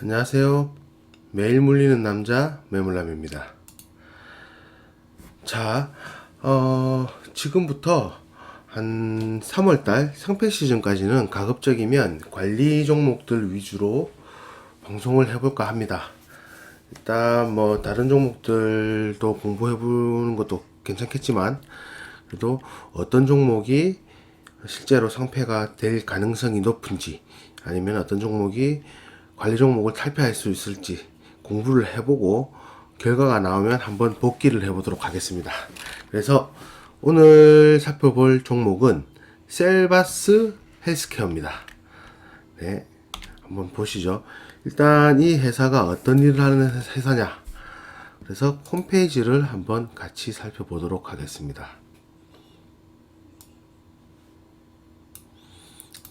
안녕하세요. 매일 물리는 남자 매물남입니다. 자, 지금부터 한 3월달 상패 시즌까지는 가급적이면 관리 종목들 위주로 방송을 해볼까 합니다. 일단 뭐 다른 종목들도 공부해보는 것도 괜찮겠지만 그래도 어떤 종목이 실제로 상패가 될 가능성이 높은지 아니면 어떤 종목이 관리 종목을 탈피할 수 있을지 공부를 해보고 결과가 나오면 한번 복귀를 해보도록 하겠습니다. 그래서 오늘 살펴볼 종목은 셀바스 헬스케어입니다. 네, 한번 보시죠. 일단 이 회사가 어떤 일을 하는 회사냐, 그래서 홈페이지를 한번 같이 살펴보도록 하겠습니다.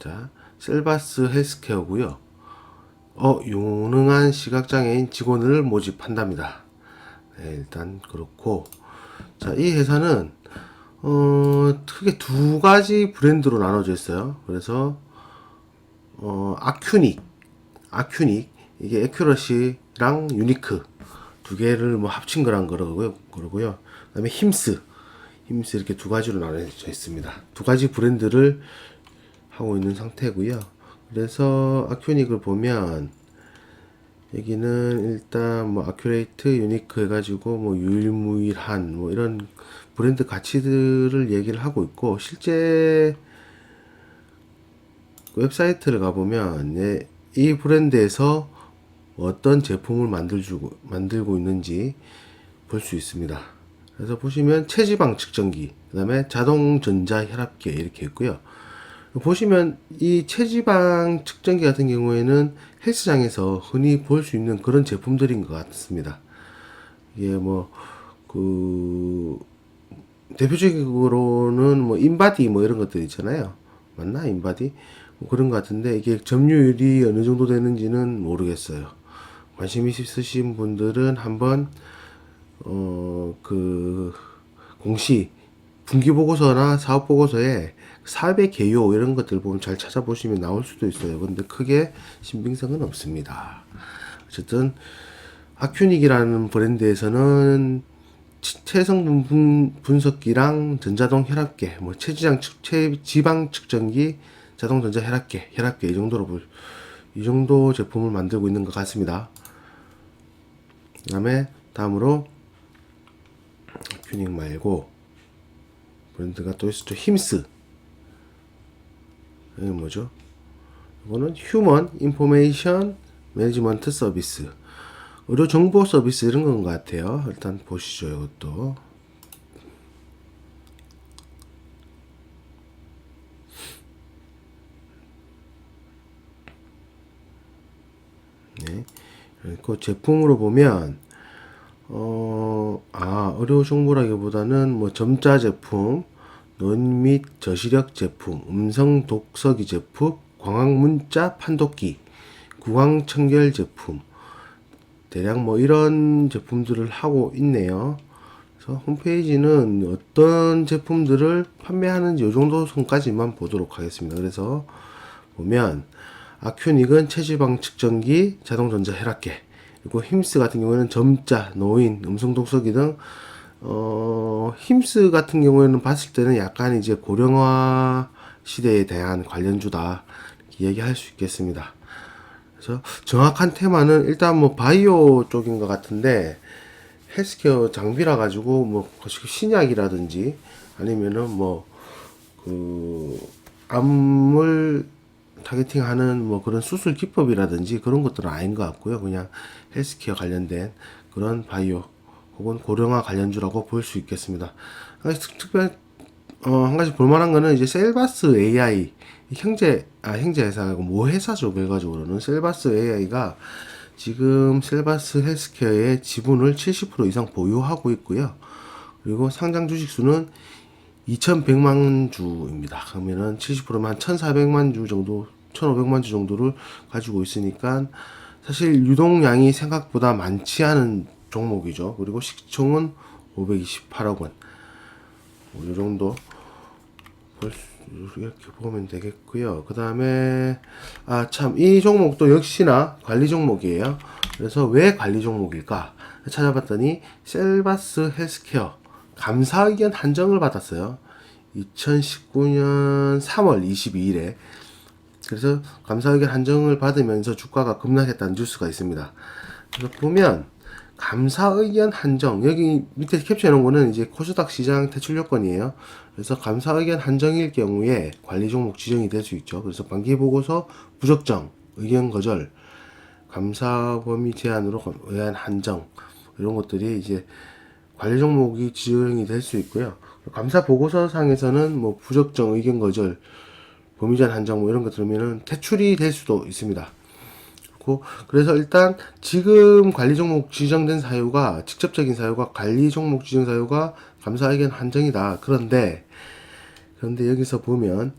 자, 셀바스 헬스케어고요. 유능한 시각장애인 직원을 모집한답니다. 네, 일단 그렇고, 자, 이 회사는 크게 두 가지 브랜드로 나눠져 있어요. 그래서 아큐닉 이게 에큐러시랑 유니크 두 개를 뭐 합친 거란 그러고요. 그다음에 힘스 이렇게 두 가지로 나눠져 있습니다. 두 가지 브랜드를 하고 있는 상태고요. 그래서 아큐닉을 보면 여기는 일단 뭐 아큐레이트, 유니크 해가지고 뭐 유일무이한 뭐 이런 브랜드 가치들을 얘기를 하고 있고, 실제 웹사이트를 가보면 이 브랜드에서 어떤 제품을 만들고 있는지 볼 수 있습니다. 그래서 보시면 체지방 측정기, 그 다음에 자동 전자 혈압계 이렇게 있고요. 보시면 이 체지방 측정기 같은 경우에는 헬스장에서 흔히 볼 수 있는 그런 제품들인 것 같습니다. 이게 대표적으로는 인바디 이런 것들 있잖아요. 맞나? 인바디? 그런 것 같은데 이게 점유율이 어느 정도 되는지는 모르겠어요. 관심 있으신 분들은 한번 공시 분기보고서나 사업보고서에 사업의 개요 이런 것들 보면 잘 찾아보시면 나올 수도 있어요. 근데 크게 신빙성은 없습니다. 어쨌든 아큐닉이라는 브랜드에서는 체성분 분석기랑 전자동 혈압계, 체지방 측정기, 자동 전자 혈압계 이 정도 제품을 만들고 있는 것 같습니다. 그다음에 다음으로 아큐닉 말고 브랜드가 또 있었죠. 힘스. 이게 뭐죠? 이거는 휴먼 인포메이션 매니지먼트 서비스, 의료 정보 서비스 이런 건 것 같아요. 일단 보시죠. 이것도 네. 그 제품으로 보면 의료 정보라기보다는 점자 제품, 논 및 저시력 제품, 음성 독서기 제품, 광학 문자 판독기, 구강 청결 제품, 대략 이런 제품들을 하고 있네요. 그래서 홈페이지는 어떤 제품들을 판매하는지 이 정도 선까지만 보도록 하겠습니다. 그래서 보면 아큐닉은 체지방 측정기, 자동 전자 혈압계, 그리고 힘스 같은 경우에는 점자, 노인, 음성 독서기 등 힘스 같은 경우에는 봤을 때는 약간 이제 고령화 시대에 대한 관련주다 이렇게 얘기할 수 있겠습니다. 그래서 정확한 테마는 일단 바이오 쪽인 것 같은데, 헬스케어 장비라 가지고 신약이라든지 아니면은 암을 타겟팅하는 그런 수술 기법이라든지 그런 것들은 아닌 것 같고요. 그냥 헬스케어 관련된 그런 바이오 혹은 고령화 관련주라고 볼 수 있겠습니다. 한 가지 볼만한 거는 이제 셀바스 AI 형제 회사고 회사죠. 결과적으로는 셀바스 AI가 지금 셀바스 헬스케어의 지분을 70% 이상 보유하고 있고요. 그리고 상장 주식 수는 2,100만 주입니다. 그러면은 70%면 1,400만 주 정도, 1,500만 주 정도를 가지고 있으니까 사실 유동량이 생각보다 많지 않은 종목이죠. 그리고 시총은 528억 원. 이 정도 이렇게 보면 되겠고요. 그 다음에 참 이 종목도 역시나 관리 종목이에요. 그래서 왜 관리 종목일까 찾아봤더니 셀바스 헬스케어 감사 의견 한정을 받았어요. 2019년 3월 22일에. 그래서 감사 의견 한정을 받으면서 주가가 급락했다는 뉴스가 있습니다. 그래서 보면 감사 의견 한정, 여기 밑에 캡처해 놓은 거는 이제 코스닥 시장 퇴출 요건이에요. 그래서 감사 의견 한정일 경우에 관리 종목 지정이 될 수 있죠. 그래서 반기 보고서 부적정, 의견 거절, 감사 범위 제한으로 의한 한정, 이런 것들이 이제 관리 종목이 지정이 될 수 있고요. 감사 보고서 상에서는 뭐 부적정, 의견 거절, 범위 제한 한정 뭐 이런 거 들으면은 퇴출이 될 수도 있습니다. 그래서 일단 지금 관리 종목 지정된 사유가 직접적인 사유가 관리 종목 지정 사유가 감사 의견 한정이다. 그런데 여기서 보면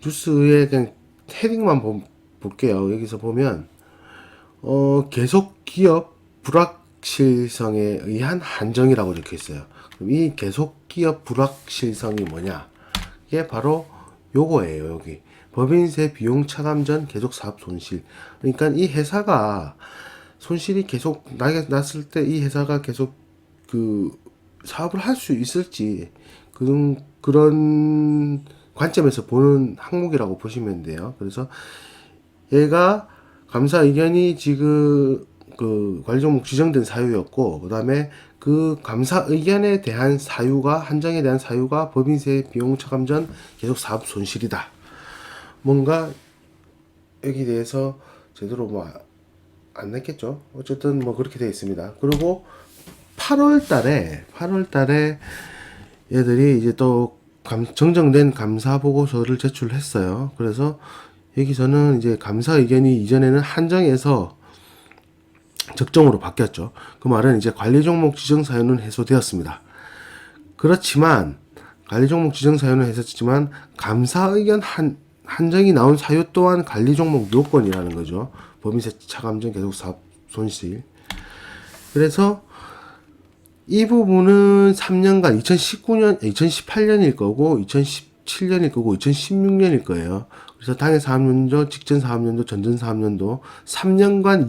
뉴스에 그냥 헤딩만 볼게요. 여기서 보면 계속 기업 불확실성에 의한 한정이라고 적혀 있어요. 그럼 이 계속 기업 불확실성이 뭐냐? 이게 바로 요거예요. 여기 법인세 비용 차감 전 계속 사업 손실. 그러니까 이 회사가 손실이 계속 났을 때 이 회사가 계속 그 사업을 할 수 있을지 그런 관점에서 보는 항목이라고 보시면 돼요. 그래서 얘가 감사 의견이 지금 그 관리 종목 지정된 사유였고, 그 다음에 그 감사 의견에 대한 사유가 한정에 대한 사유가 법인세 비용 차감 전 계속 사업 손실이다. 뭔가 여기 대해서 제대로 뭐 안 냈겠죠. 어쨌든 뭐 그렇게 되어 있습니다. 그리고 8월 달에 얘들이 이제 또 정정된 감사 보고서를 제출했어요. 그래서 여기서는 이제 감사 의견이 이전에는 한정에서 적정으로 바뀌었죠. 그 말은 이제 관리 종목 지정 사유는 해소되었습니다. 그렇지만 관리 종목 지정 사유는 해소했지만 감사 의견 한정이 나온 사유 또한 관리 종목 요건이라는 거죠. 법인세 차감 전 계속 사업 손실. 그래서 이 부분은 3년간 2018년일 거고 2017년일 거고 2016년일 거예요. 그래서 당해 사업연도, 직전 사업연도, 전전 사업연도 3년간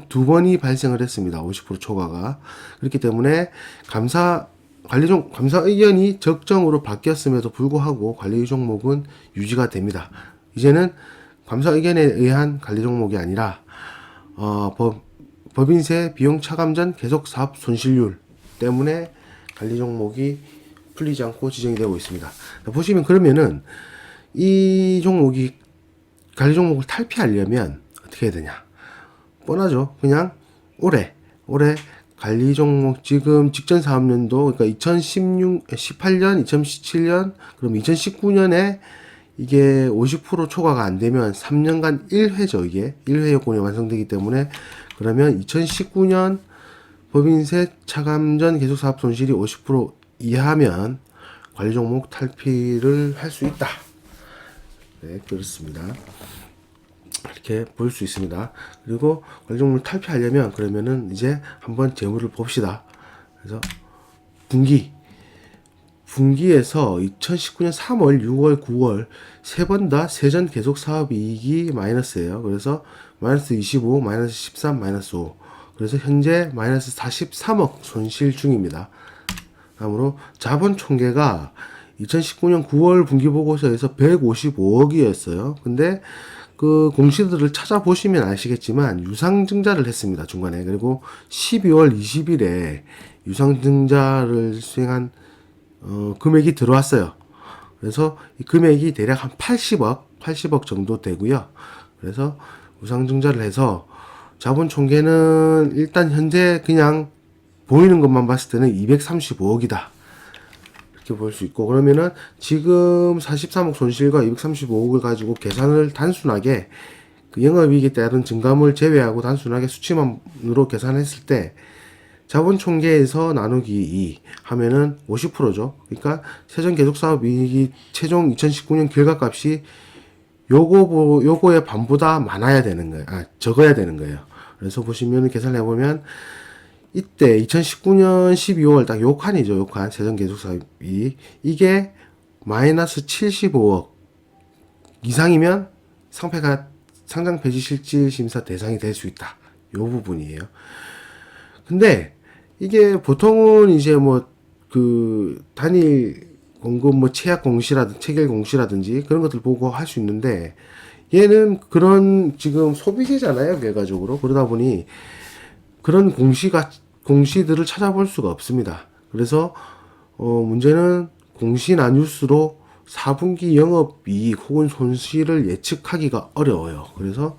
2번이 발생을 했습니다. 50% 초과가. 그렇기 때문에 감사 의견이 적정으로 바뀌었음에도 불구하고 관리 종목은 유지가 됩니다. 이제는 감사 의견에 의한 관리 종목이 아니라 법인세 비용 차감 전 계속 사업 손실률 때문에 관리 종목이 풀리지 않고 지정이 되고 있습니다. 보시면 그러면은 이 종목이 관리 종목을 탈피하려면 어떻게 해야 되냐? 뻔하죠. 그냥 올해 관리 종목 지금 직전 사업년도 그러니까 2018년, 2017년, 그럼 2019년에 이게 50% 초과가 안 되면 3년간 1회죠. 이게 1회 요건이 완성되기 때문에 그러면 2019년 법인세 차감 전 계속 사업 손실이 50% 이하면 관리 종목 탈피를 할 수 있다. 네, 그렇습니다. 이렇게 볼 수 있습니다. 그리고 관리 종목을 탈피하려면 그러면은 이제 한번 재물을 봅시다. 그래서 분기에서 2019년 3월, 6월, 9월 세 번 다 세전 계속 사업 이익이 마이너스예요. 그래서 마이너스 25, 마이너스 13, 마이너스 5. 그래서 현재 마이너스 43억 손실 중입니다. 다음으로 자본 총계가 2019년 9월 분기 보고서에서 155억이었어요. 근데 그 공시들을 찾아보시면 아시겠지만 유상증자를 했습니다. 중간에. 그리고 12월 20일에 유상증자를 수행한 금액이 들어왔어요. 그래서 이 금액이 대략 한 80억 정도 되고요. 그래서 유상증자를 해서 자본 총계는 일단 현재 그냥 보이는 것만 봤을 때는 235억이다. 이렇게 볼 수 있고, 그러면은 지금 43억 손실과 235억을 가지고 계산을 단순하게 그 영업이익에 따른 증감을 제외하고 단순하게 수치만으로 계산했을 때 자본 총계에서 나누기 2 하면은 50%죠. 그러니까 세전 계속 사업 이익이 최종 2019년 결과값이 요거의 반보다 많아야 되는 거예요. 적어야 되는 거예요. 그래서 보시면 계산해 보면 이때 2019년 12월 딱 요 칸이죠. 요 칸 세전 계속 사업 이익 이게 마이너스 75억 이상이면 상패가 상장 폐지 실질 심사 대상이 될 수 있다. 요 부분이에요. 근데 이게 보통은 이제 뭐 그 단일 공급 뭐 체약 공시라든지 체결 공시라든지 그런 것들 보고 할 수 있는데 얘는 그런 지금 소비재잖아요, 결과적으로. 그러다 보니 그런 공시들을 찾아볼 수가 없습니다. 그래서 문제는 공시나 뉴스로 4분기 영업이익 혹은 손실을 예측하기가 어려워요. 그래서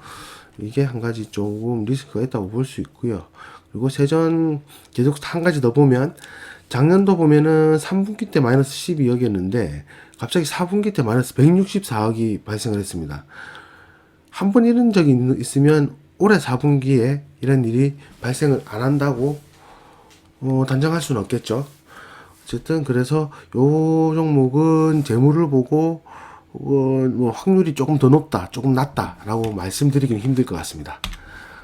이게 한 가지 조금 리스크가 있다고 볼 수 있고요. 그리고 세전 계속 한 가지 더 보면 작년도 보면은 3분기 때 마이너스 12억이었는데 갑자기 4분기 때 마이너스 164억이 발생을 했습니다. 한 번 이런 적이 있으면 올해 4분기에 이런 일이 발생을 안 한다고 단정할 수는 없겠죠. 어쨌든 그래서 요 종목은 재물을 보고 뭐 확률이 조금 더 높다, 조금 낮다라고 말씀드리기는 힘들 것 같습니다.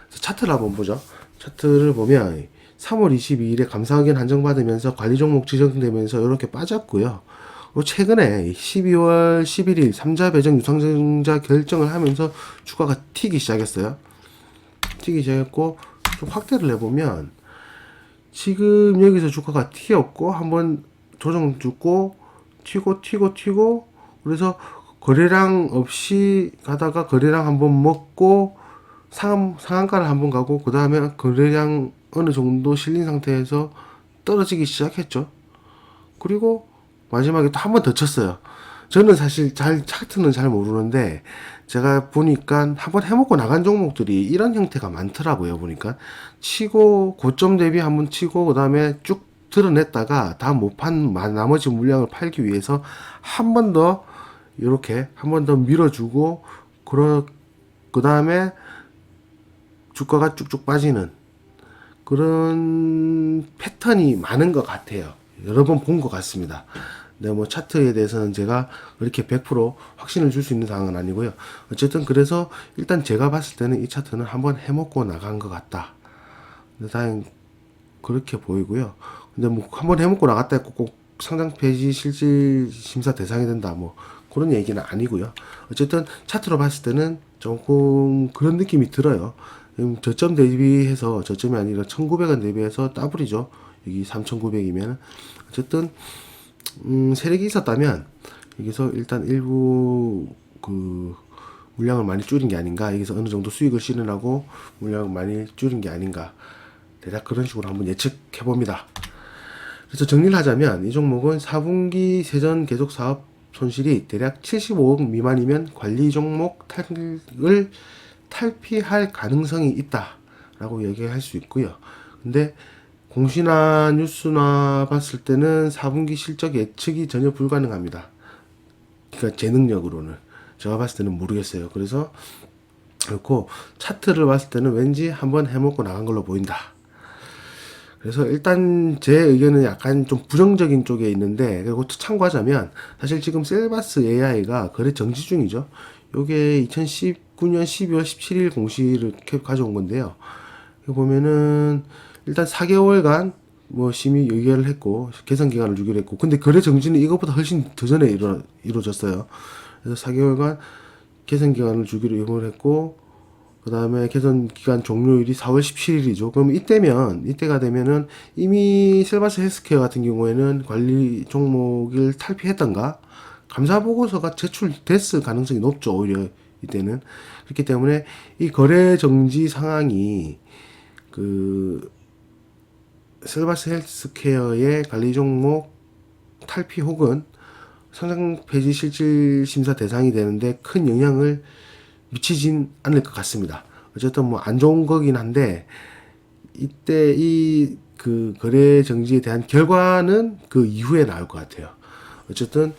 차트를 한번 보죠. 차트를 보면 3월 22일에 감사의견 한정받으면서 관리 종목 지정되면서 이렇게 빠졌고요. 최근에 12월 11일 3자 배정 유상증자 결정을 하면서 주가가 튀기 시작했어요. 튀기 시작했고 좀 확대를 해보면 지금 여기서 주가가 튀었고 한번 조정 주고 튀고 그래서 거래량 없이 가다가 거래량 한번 먹고 상한가를 한번 가고 그 다음에 거래량 어느 정도 실린 상태에서 떨어지기 시작했죠. 그리고 마지막에 또 한 번 더 쳤어요. 저는 사실 차트는 잘 모르는데 제가 보니까 한번 해먹고 나간 종목들이 이런 형태가 많더라고요. 보니까 치고 고점 대비 한번 치고 그 다음에 쭉 드러냈다가 다 못 판 나머지 물량을 팔기 위해서 한 번 더 이렇게 한 번 더 밀어주고 그 다음에 주가가 쭉쭉 빠지는 그런 패턴이 많은 것 같아요. 여러 번 본 것 같습니다. 네, 뭐 차트에 대해서는 제가 그렇게 100% 확신을 줄 수 있는 상황은 아니고요. 어쨌든 그래서 일단 제가 봤을 때는 이 차트는 한번 해먹고 나간 것 같다. 다행 그렇게 보이고요. 근데 뭐 한번 해먹고 나갔다 했고 꼭 상장 폐지 실질 심사 대상이 된다 뭐 그런 얘기는 아니고요. 어쨌든 차트로 봤을 때는 조금 그런 느낌이 들어요. 저점 대비해서 저점이 아니라 1900원 대비해서 더블이죠. 여기 3900이면 어쨌든 세력이 있었다면 여기서 일단 일부 그 물량을 많이 줄인 게 아닌가, 여기서 어느 정도 수익을 실현하고 물량을 많이 줄인 게 아닌가, 대략 그런 식으로 한번 예측해 봅니다. 그래서 정리를 하자면 이 종목은 4분기 세전 계속 사업 손실이 대략 75억 미만이면 관리 종목 탈을 탈피할 가능성이 있다라고 얘기할 수 있고요. 근데 공시나 뉴스나 봤을 때는 4분기 실적 예측이 전혀 불가능합니다. 그러니까 제 능력으로는 제가 봤을 때는 모르겠어요. 그래서 그렇고 차트를 봤을 때는 왠지 한번 해먹고 나간 걸로 보인다. 그래서 일단 제 의견은 약간 좀 부정적인 쪽에 있는데, 그리고 참고하자면 사실 지금 셀바스 AI가 거래 정지 중이죠. 요게 2019년 12월 17일 공시를 가져온 건데요. 여기 보면은 일단 4개월간 뭐 심의 의결을 했고 개선 기간을 주기로 했고, 근데 거래 정지는 이것보다 훨씬 더 전에 이루어졌어요. 그래서 4개월간 개선 기간을 주기로 했고, 그 다음에 개선 기간 종료일이 4월 17일이죠. 그럼 이때가 되면은 이미 셀바스 헬스케어 같은 경우에는 관리 종목을 탈피했던가 감사 보고서가 제출됐을 가능성이 높죠. 오히려 이때는. 그렇기 때문에 이 거래 정지 상황이 그 셀바스 헬스케어의 관리 종목 탈피 혹은 상장 폐지 실질 심사 대상이 되는데 큰 영향을 미치진 않을 것 같습니다. 어쨌든 뭐 안 좋은 거긴 한데 이때 이 그 거래 정지에 대한 결과는 그 이후에 나올 것 같아요. 어쨌든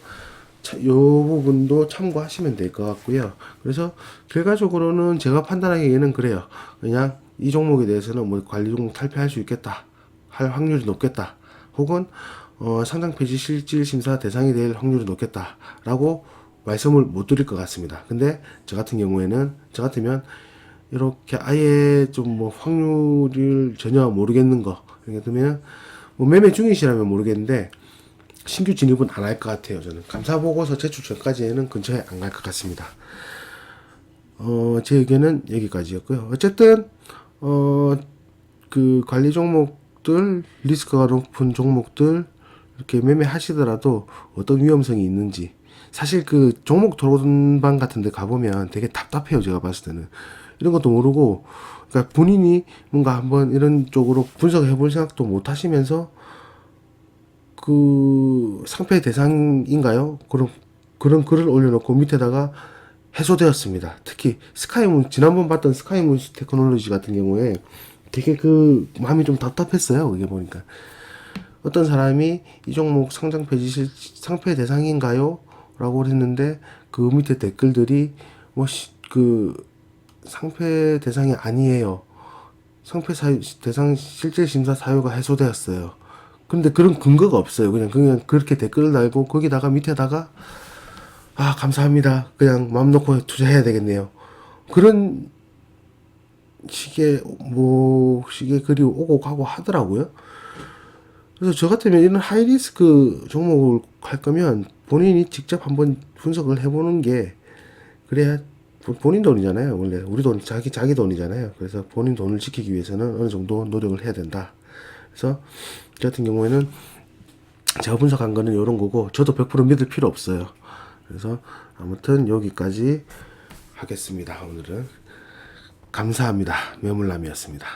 요 부분도 참고하시면 될 것 같고요. 그래서 결과적으로는 제가 판단하기에는 그래요. 그냥 이 종목에 대해서는 뭐 관리 종목 탈피할 수 있겠다, 할 확률이 높겠다, 혹은 상장 폐지 실질 심사 대상이 될 확률이 높겠다라고 말씀을 못 드릴 것 같습니다. 근데 저 같으면 이렇게 아예 좀 뭐 확률을 전혀 모르겠는 거, 그러면 뭐 매매 중이시라면 모르겠는데 신규 진입은 안 할 것 같아요. 저는 감사 보고서 제출 전까지는 근처에 안 갈 것 같습니다. 제 의견은 여기까지였고요. 어쨌든 그 관리 종목들, 리스크가 높은 종목들 이렇게 매매하시더라도 어떤 위험성이 있는지, 사실 그 종목 토론방 같은 데 가보면 되게 답답해요. 제가 봤을 때는 이런 것도 모르고, 그러니까 본인이 뭔가 한번 이런 쪽으로 분석해 볼 생각도 못 하시면서 그 상패 대상인가요? 그런 글을 올려놓고 밑에다가 해소되었습니다. 특히 스카이문, 지난번 봤던 스카이문 테크놀로지 같은 경우에 되게 그 마음이 좀 답답했어요. 그게 보니까 어떤 사람이 이 종목 상장 폐지 상패 대상인가요? 라고 했는데 그 밑에 댓글들이 그 상패 대상이 아니에요. 상패 대상 실질 심사 사유가 해소되었어요. 근데 그런 근거가 없어요. 그냥 그렇게 댓글을 달고 거기다가 밑에다가 감사합니다. 그냥 마음 놓고 투자해야 되겠네요. 그런 식의 글이 오고 가고 하더라고요. 그래서 저 같으면 이런 하이리스크 종목을 할 거면 본인이 직접 한번 분석을 해보는 게, 그래야 본인 돈이잖아요. 원래 우리 돈, 자기 돈이잖아요. 그래서 본인 돈을 지키기 위해서는 어느 정도 노력을 해야 된다. 그래서 저 같은 경우에는 제가 분석한 거는 이런 거고, 저도 100% 믿을 필요 없어요. 그래서 아무튼 여기까지 하겠습니다. 오늘은 감사합니다. 매물남이었습니다.